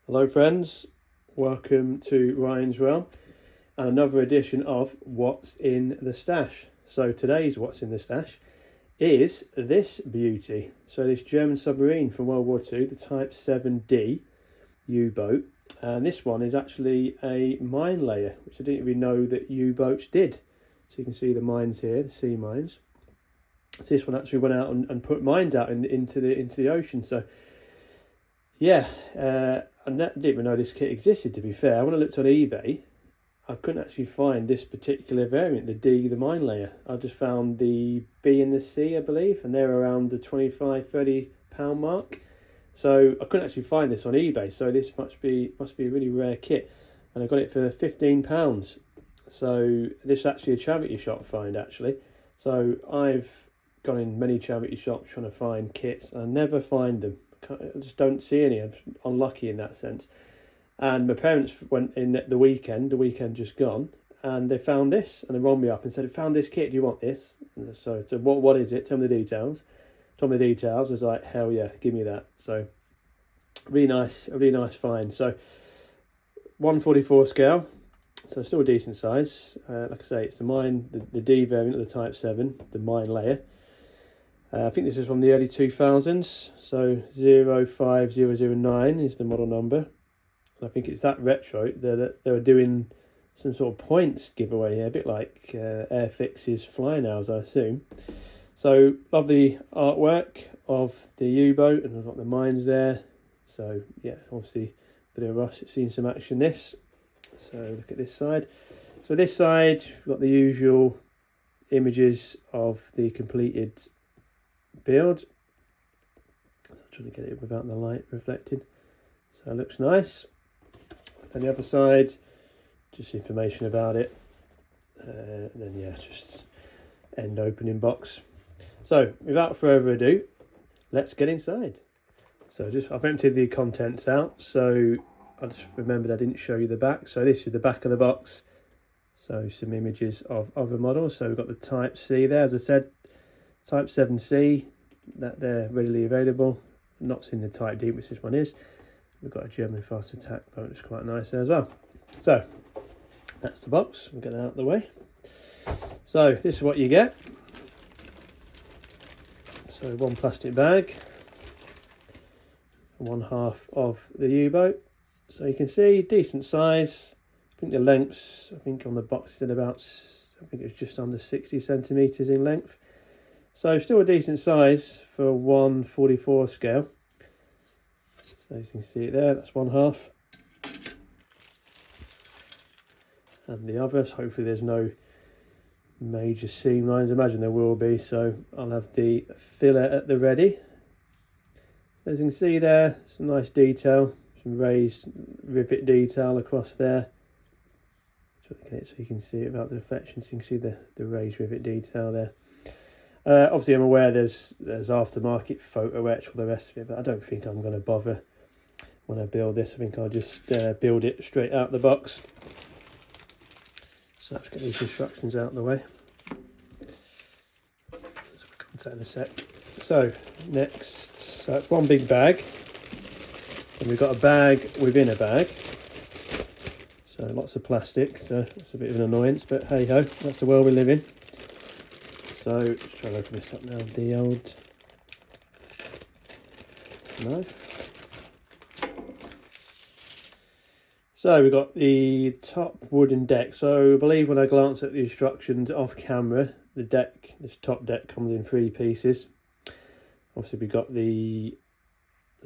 Hello friends, welcome to Ryan's Realm and another edition of What's in the Stash. So today's What's in the Stash is this beauty. So this German submarine from World War II, the Type 7D U-boat, and this one is actually a mine layer, which I didn't even know that U-boats did. So you can see the mines here, the sea mines. So this one actually went out and put mines out into the ocean. So yeah, I didn't even know this kit existed, to be fair. When I looked on eBay, I couldn't actually find this particular variant, the D, the mine layer. I just found the B and the C, I believe, and they're around the £25–30 mark. So I couldn't actually find this on eBay, so this must be a really rare kit. And I got it for £15. So this is actually a charity shop find, actually. So I've gone in many charity shops trying to find kits, and I never find them. I just don't see any. I'm unlucky in that sense. And my parents went in the weekend just gone, and they found this, and they rang me up and said, "I found this kit, do you want this?" And so what is it? Tell me the details. Told me the details. I was like, hell yeah, give me that. So a really nice find. So 1/44 scale, so still a decent size. Like I say, it's the D variant of the Type 7, the mine layer. I think this is from the early 2000s, so 05009 is the model number. I think it's that retro that they were doing some sort of points giveaway here, a bit like Airfix's Flying Hours, I assume. So lovely artwork of the U-boat, and we've got the mines there. So yeah, obviously a bit of rust. It's seen some action this. So look at this side. So this side, we've got the usual images of the completed build. So I'm trying to get it without the light reflected. So it looks nice. And the other side, just information about it. And then yeah, just end opening box. So without further ado, let's get inside. So I've emptied the contents out. So I just remembered I didn't show you the back. So this is the back of the box. So some images of other models. So we've got the Type C there, as I said, Type 7C, that they're readily available. Not seen the Type D, which this one is. We've got a German fast attack boat, which is quite nice there as well. So that's the box. We'll get that out of the way. So this is what you get. So one plastic bag, one half of the U-boat. So you can see decent size. I think the lengths, on the box is about, I think it's just under 60 centimetres in length. So still a decent size for 1/44 scale. So you can see it there, that's one half. And the others, hopefully there's no major seam lines. I imagine there will be, so I'll have the filler at the ready. So as you can see there, some nice detail, some raised rivet detail across there. So you can see it without the reflections. You can see the raised rivet detail there. Obviously I'm aware there's aftermarket photo etch, all the rest of it, but I don't think I'm going to bother when I build this. I think I'll just build it straight out the box. So let's get these instructions out of the way. So we'll come to that in a sec. So next, so it's one big bag, and we've got a bag within a bag. So lots of plastic, so that's a bit of an annoyance, but hey ho, that's the world we live in. So just try to open this up now. The old knife. So we've got the top wooden deck. So I believe when I glance at the instructions off camera, the deck, this top deck comes in 3 pieces. Obviously we've got the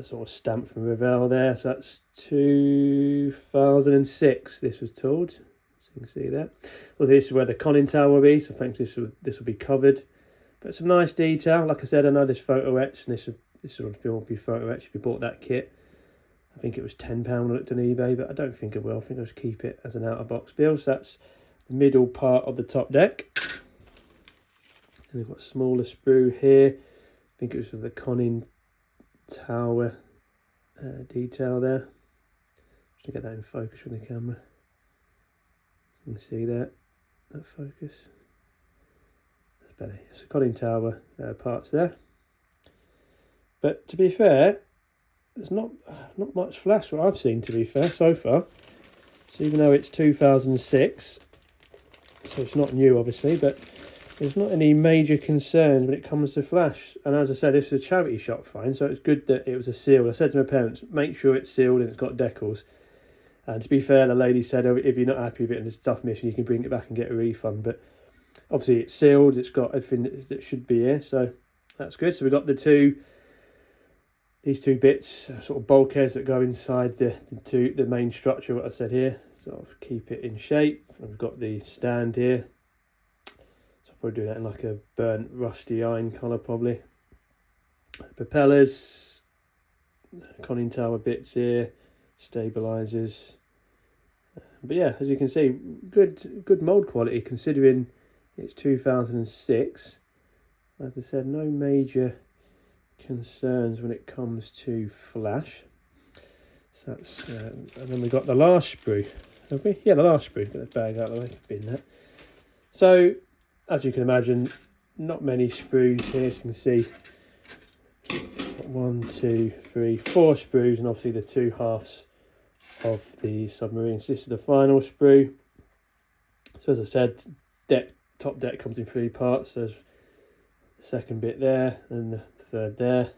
sort of stamp from Revell there. So that's 2006, this was told. So you can see that. Well, this is where the conning tower will be, so I think this will be covered. But some nice detail. Like I said, I know this photo etch, and this will be photo etch if you bought that kit. I think it was £10 when I looked on eBay, but I don't think it will. I think I'll just keep it as an out-of-box build. So that's the middle part of the top deck. And we've got a smaller sprue here. I think it was for the conning tower detail there. Just to get that in focus from the camera. You can see that focus. That's better. It's a conning tower parts there. But to be fair, there's not much flash what I've seen, to be fair, so far. So even though it's 2006, so it's not new obviously, but there's not any major concerns when it comes to flash. And as I said, this is a charity shop find, so it's good that it was a seal. I said to my parents, make sure it's sealed and it's got decals. And to be fair, the lady said, oh, if you're not happy with it and there's stuff missing, you can bring it back and get a refund. But obviously it's sealed, it's got everything that should be here, so that's good. So we've got these two bits, sort of bulkheads that go inside the main structure, what I said here. Sort of keep it in shape. And we've got the stand here. So I'll probably do that in like a burnt rusty iron colour probably. Propellers, conning tower bits here, stabilisers. But yeah, as you can see, good mould quality considering it's 2006. As I said, no major concerns when it comes to flash. So that's and then we've got the last sprue, have we? Yeah, the last sprue. Get the bag out of the way, bin that. So as you can imagine, not many sprues here. As you can see, 1, 2, 3, 4 sprues, and obviously the 2 halves of the submarine. So this is the final sprue. So as I said, top deck comes in 3 parts. There's the second bit there and the third there.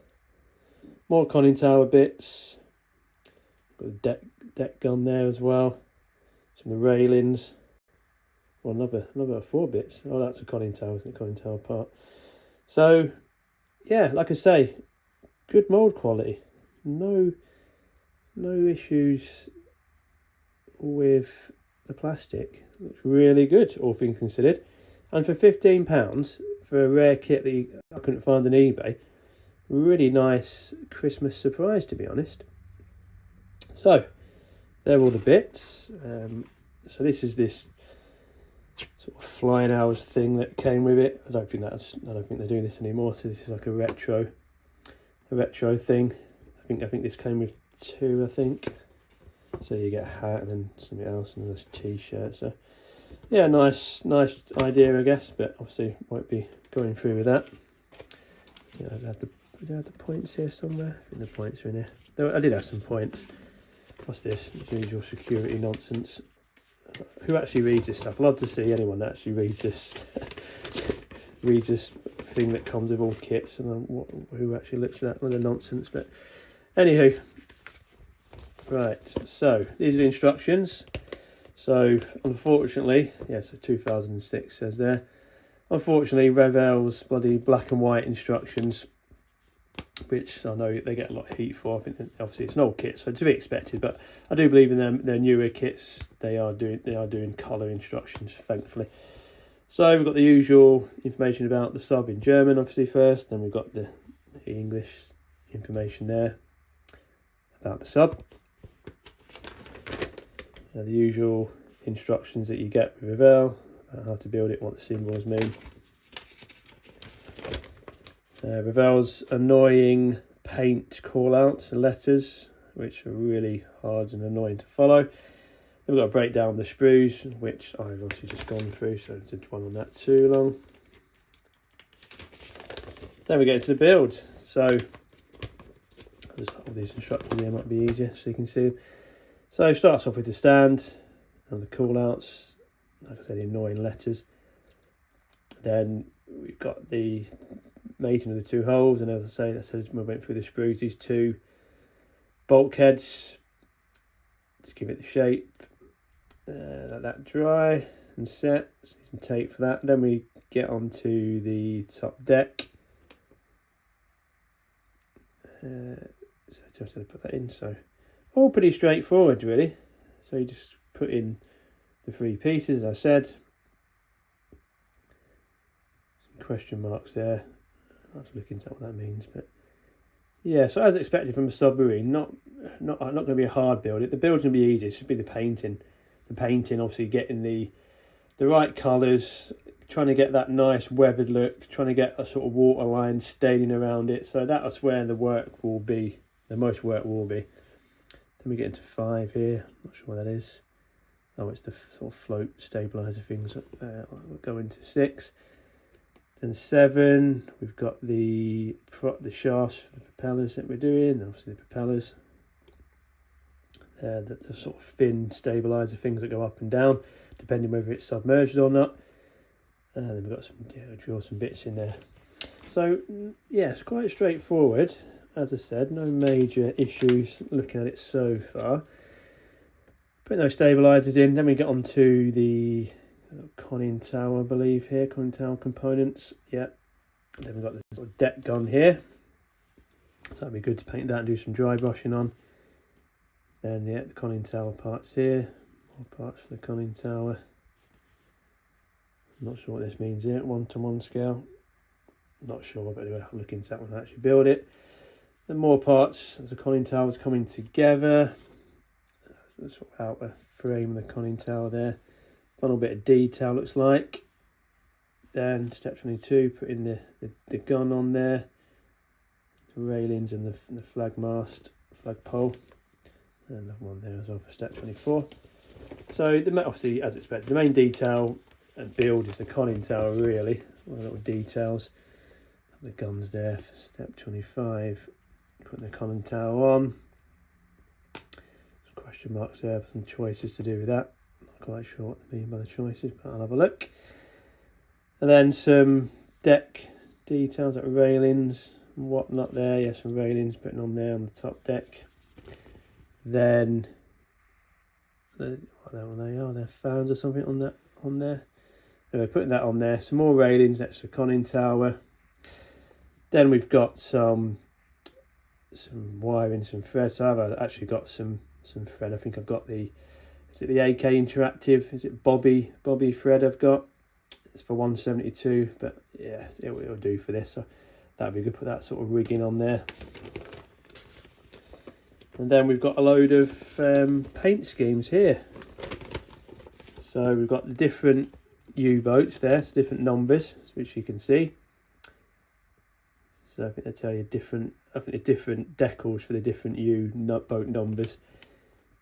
More conning tower bits. Got the deck gun there as well. Some of the railings. Well, another 4 bits. Oh, that's a conning tower, isn't it? Conning tower part. So yeah, like I say, good mould quality. No issues with the plastic. Looks really good, all things considered. And for £15 for a rare kit that I couldn't find on eBay, really nice Christmas surprise, to be honest. So they're all the bits. So this is this sort of flying hours thing that came with it. I don't think they're doing this anymore. So this is like a retro thing. I think this came with 2. I think. So you get a hat and then something else and there's a t-shirt. So yeah, nice idea, I guess. But obviously won't be going through with that. Yeah, I had the points here somewhere. I think the points are in here. I did have some points. What's this? It's usual security nonsense. Who actually reads this stuff? I'd love to see anyone that actually reads this thing that comes with all kits, and who actually looks at that little nonsense. But anywho, right. So these are the instructions. So unfortunately, so 2006 says there. Unfortunately, Revell's bloody black and white instructions, which I know they get a lot of heat for. I think obviously it's an old kit, so to be expected. But I do believe in their newer kits, they are doing colour instructions, thankfully. So we've got the usual information about the sub in German, obviously first. Then we've got the English information there about the sub. The usual instructions that you get with Revell, about how to build it, what the symbols mean. Revell's annoying paint call-outs and letters, which are really hard and annoying to follow. Then we've got to break down the sprues, which I've obviously just gone through, so I didn't dwell on that too long. Then we get into the build. So I'll just hold these instructions here, might be easier so you can see them. So it starts off with the stand and the call-outs, like I said, the annoying letters. Then we've got the mating of the 2 holes, and as I said, we went through the sprues, these 2 bulkheads to give it the shape. Let that dry and set, so some tape for that. Then we get onto the top deck. So I have to put that in, so all pretty straightforward really. So you just put in the 3 pieces, as I said. Some question marks there. I'll have to look into what that means, but yeah. So as expected from a submarine, not going to be a hard build. The build's going to be easy. It should be the painting. The painting, obviously, getting the right colours, trying to get that nice weathered look, trying to get a sort of water line staining around it. So that's where the work will be. The most work will be. Then we get into 5 here. Not sure what that is. Oh, it's the sort of float stabiliser things. We'll go into 6. Then 7, we've got the shafts for the propellers that we're doing, obviously the propellers. The sort of fin stabiliser things that go up and down, depending whether it's submerged or not. And then we've got some, drill some bits in there. So, yeah, it's quite straightforward. As I said, no major issues looking at it so far. Put those stabilisers in, then we get on to the conning tower, I believe here, conning tower components. Yeah. Then we've got the sort of deck gun here. So that'd be good to paint that and do some dry brushing on. Then yeah, the conning tower parts here, more parts for the conning tower. I'm not sure what this means here, 1-to-1 scale. Not sure, but anyway, I'll look into that when I actually build it. Then more parts as the conning tower is coming together. Sort of outer frame of the conning tower there. Final bit of detail looks like. Then step 22, put in the gun on there, the railings and the flag mast, flag pole. And another one there as well for step 24. So obviously, as expected, the main detail and build is the conning tower really. All the little details. The guns there for step 25. Putting the conning tower on. Some question marks there, some choices to do with that. Not quite sure what they mean by the choices, but I'll have a look. And then some deck details, like railings and whatnot there. Yeah, some railings putting on there on the top deck. Then whatever they are, they're fans or something on there. Anyway, putting that on there. Some more railings. That's the conning tower. Then we've got some wiring, some thread. So I've actually got some thread. I think I've got is it the AK Interactive? Is it Bobby thread I've got? It's for 172, but yeah, it'll do for this. So that'd be good. Put that sort of rigging on there. And then we've got a load of paint schemes here. So we've got the different U-boats there, so different numbers, which you can see. So I think they tell you different decals for the different boat numbers.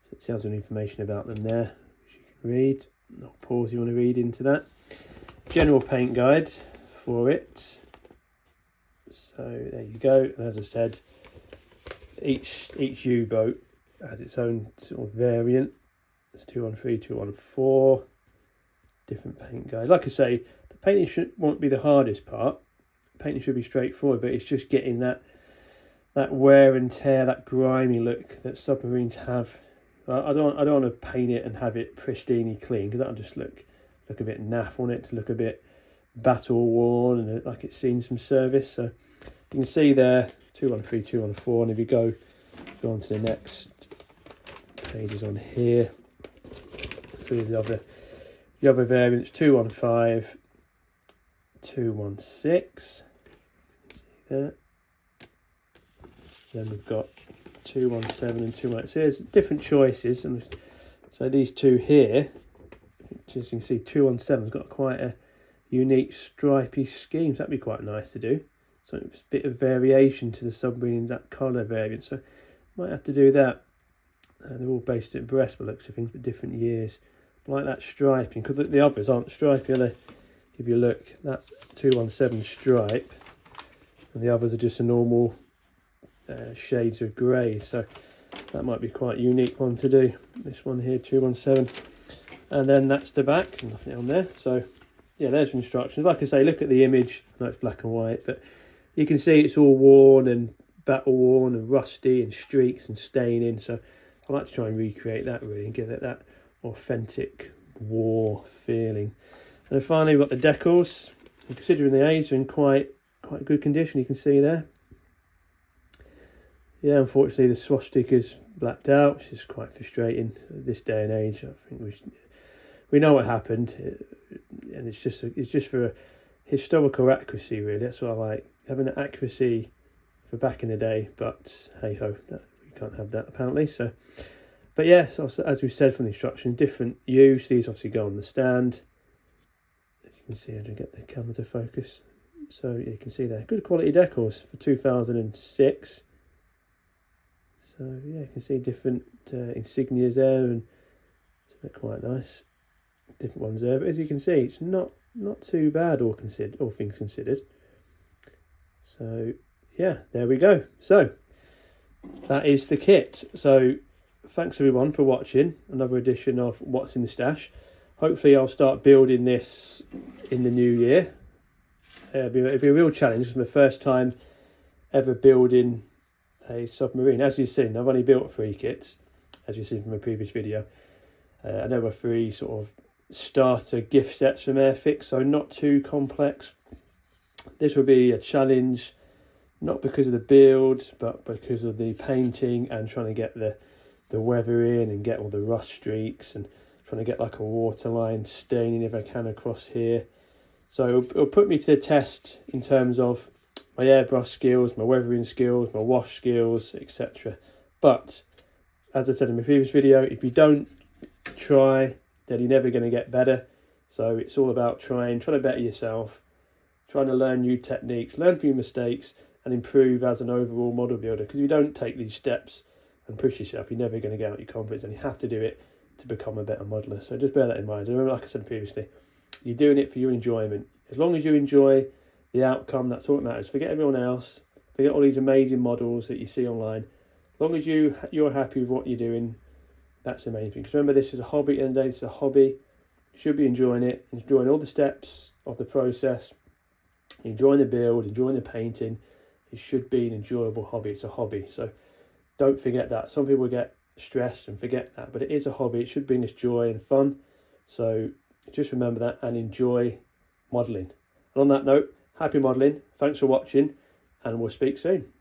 So it tells you information about them there, which you can read. I'll pause if you want to read into that. General paint guide for it. So there you go. And as I said, each U-boat has its own sort of variant. It's 213, 214. Different paint guide. Like I say, the painting won't be the hardest part. Painting should be straightforward, but it's just getting that wear and tear, that grimy look that submarines have. I don't want to paint it and have it pristinely clean, because that'll just look a bit naff on it, to look a bit battle worn and like it's seen some service. So you can see there 213, 214, and if you go on to the next pages on here, so the other variants, 215, 216. See there. Then we've got 217 and 218. So there's different choices, and so these two here, as you can see, 217's got quite a unique stripy scheme. So that'd be quite nice to do. So it's a bit of variation to the submarine, that colour variant. So might have to do that. They're all based at Brest by looks of things, but different years. I like that striping, because the others aren't stripy, are they? If you look, that 217 stripe, and the others are just a normal shades of grey. So that might be quite a unique one to do. This one here, 217. And then that's the back, nothing on there. So yeah, there's instructions. Like I say, look at the image. I know it's black and white, but you can see it's all worn and battle worn and rusty and streaks and staining. So I like to try and recreate that really and give it that authentic war feeling. And then finally we've got the decals. And considering the age, they're in quite good condition, you can see there. Yeah, unfortunately the swastika's blacked out, which is quite frustrating at this day and age. I think we know what happened, and it's just for historical accuracy really. That's what I like, having an accuracy for back in the day. But hey ho, we can't have that apparently. So, but yeah, so as we said from the instruction, different use. These obviously go on the stand. As you can see, how to get the camera to focus. So you can see there, good quality decals for 2006. So yeah, you can see different insignias there, and it's quite nice. Different ones there, but as you can see, it's not not too bad, all things considered. So yeah, there we go. So that is the kit. So thanks everyone for watching another edition of What's in the Stash. Hopefully I'll start building this in the new year. It'll be a real challenge. It's my first time ever building a submarine. As you've seen, I've only built 3 kits, as you've seen from my previous video. And there were 3 sort of starter gift sets from Airfix, so not too complex. This will be a challenge, not because of the build, but because of the painting and trying to get the weather in and get all the rust streaks, and trying to get like a waterline staining if I can across here. So it'll put me to the test in terms of my airbrush skills, my weathering skills, my wash skills, etc. But as I said in my previous video, if you don't try, then you're never going to get better. So it's all about trying to better yourself, trying to learn new techniques, learn from your mistakes, and improve as an overall model builder. Because if you don't take these steps and push yourself, you're never going to get out your confidence, and you have to do it to become a better modeler. So just bear that in mind. Remember, like I said previously, you're doing it for your enjoyment. As long as you enjoy the outcome, that's all that matters. Forget everyone else. Forget all these amazing models that you see online. As long as you're happy with what you're doing, that's the main thing. Because remember, this is a hobby at the end of the day. It's a hobby. You should be enjoying it, enjoying all the steps of the process, enjoying the build, enjoying the painting. It should be an enjoyable hobby. It's a hobby. So don't forget that. Some people get stressed and forget that, but it is a hobby. It should bring us joy and fun. So just remember that and enjoy modelling. And on that note, happy modelling. Thanks for watching, and we'll speak soon.